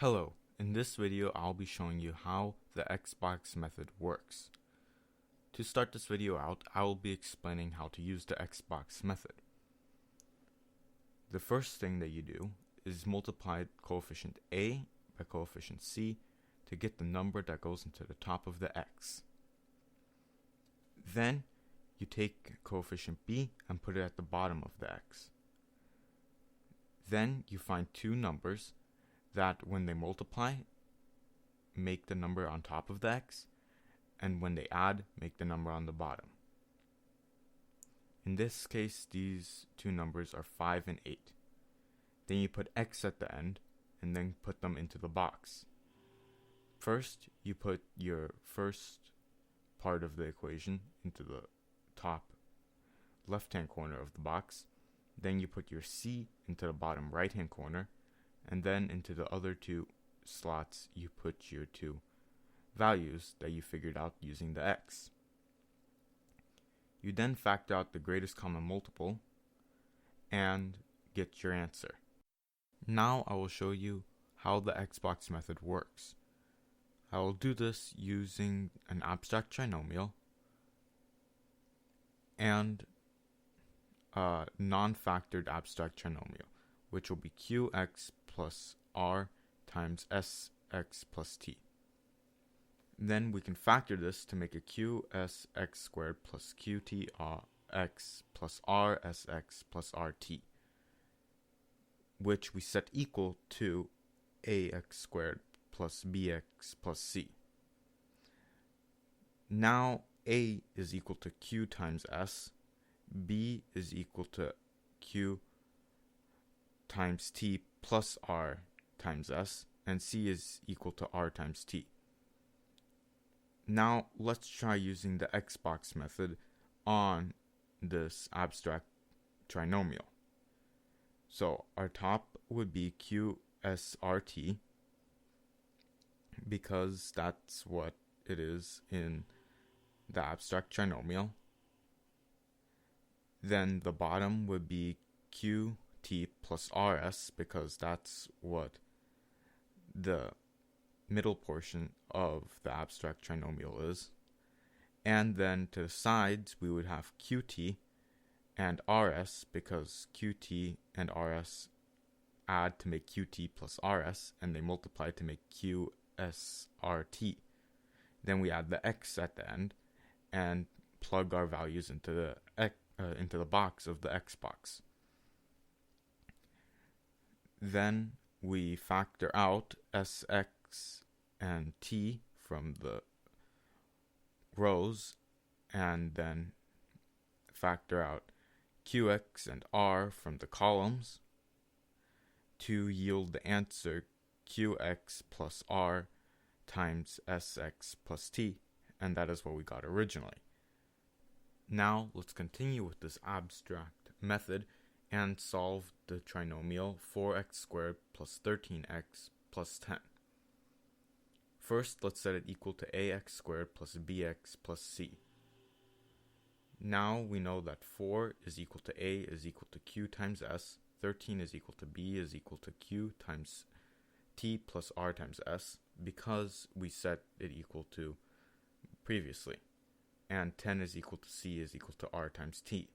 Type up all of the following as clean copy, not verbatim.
Hello, in this video I'll be showing you how the Xbox method works. To start this video out, I will be explaining how to use the Xbox method. The first thing that you do is multiply coefficient A by coefficient C to get the number that goes into the top of the X. Then you take coefficient B and put it at the bottom of the X. Then you find two numbers that when they multiply, make the number on top of the X, and when they add, make the number on the bottom. In this case, these two numbers are 5 and 8. Then you put X at the end, and then put them into the box. First, you put your first part of the equation into the top left-hand corner of the box. Then you put your C into the bottom right-hand corner, and then into the other two slots you put your two values that you figured out using the X. You then factor out the greatest common multiple and get your answer. Now I will show you how the Xbox method works. I will do this using an abstract trinomial and a non-factored abstract trinomial, which will be qx plus r times sx plus t. Then we can factor this to make a qsx squared plus qtx plus rsx plus rt, which we set equal to ax squared plus bx plus c. Now a is equal to q times s, b is equal to q times t plus r times s, and c is equal to r times t. Now let's try using the Xbox method on this abstract trinomial. So our top would be qsrt, because that's what it is in the abstract trinomial. Then the bottom would be qt plus rs, because that's what the middle portion of the abstract trinomial is. And then to the sides we would have qt and rs, because qt and rs add to make qt plus rs, and they multiply to make qsrt. Then we add the x at the end and plug our values into the box of the Xbox. Then we factor out sx and t from the rows, and then factor out qx and r from the columns to yield the answer qx plus r times sx plus t, and that is what we got originally. Now let's continue with this abstract method and solve the trinomial 4x squared plus 13x plus 10. First, let's set it equal to ax squared plus bx plus c. Now we know that 4 is equal to a is equal to q times s, 13 is equal to b is equal to q times t plus r times s, because we set it equal to previously. And 10 is equal to c is equal to r times t.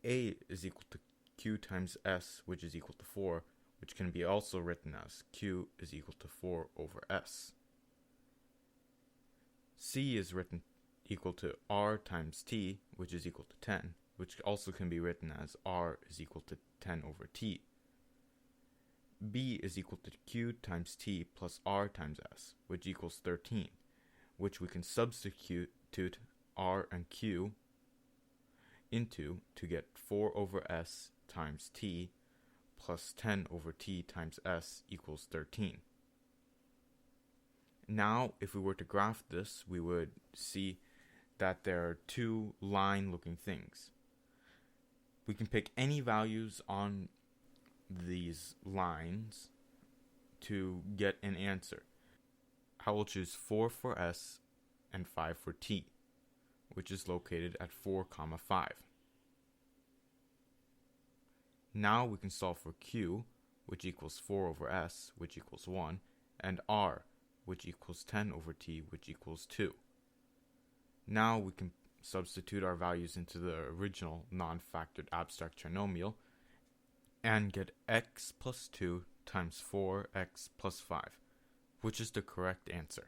A is equal to q times s, which is equal to 4, which can be also written as q is equal to 4 over s. C is written equal to r times t, which is equal to 10, which also can be written as r is equal to 10 over t. B is equal to q times t plus r times s, which equals 13, which we can substitute r and q into to get 4 over s times t plus 10 over t times s equals 13. Now, if we were to graph this, we would see that there are two line-looking things. We can pick any values on these lines to get an answer. I will choose 4 for s and 5 for t, which is located at 4, 5. Now we can solve for q, which equals 4 over s, which equals 1, and r, which equals 10 over t, which equals 2. Now we can substitute our values into the original non-factored abstract trinomial and get x plus 2 times 4x plus 5, which is the correct answer.